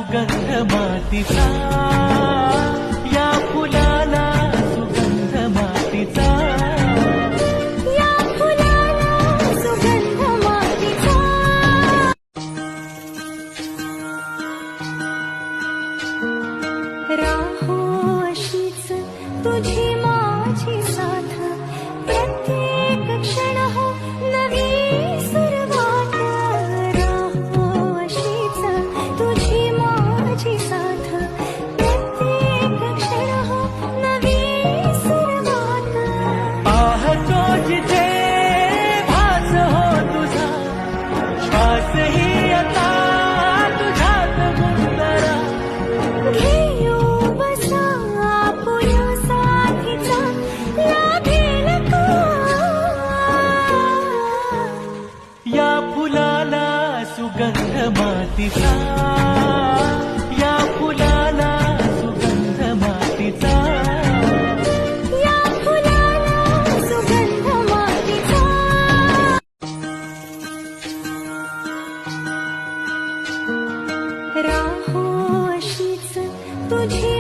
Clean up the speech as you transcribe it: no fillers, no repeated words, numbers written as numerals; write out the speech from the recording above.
सुगंध मातीचा, या फुलाला सुगंध मातीचा, या फुलाला सुगंध मातीचा. राहो अशीच तुझी माझी साथ, प्रत्येक क्षण हो नवी सुरुवात. राहो अशीच तुझी माझी साथ, प्रत्येक क्षण हो नवी सुरुवात. पाहतो जिथे भास हो तुझा, श्वासही आता तुझ्यात गुंतला. घेऊ बसा आपुल्या साथीचा, लागेल का या फुलाला सुगंध मातीचा, या फुलाला सुगंध मातीचा, या फुलाला सुगंध मातीचा. राहो अशीच तुझी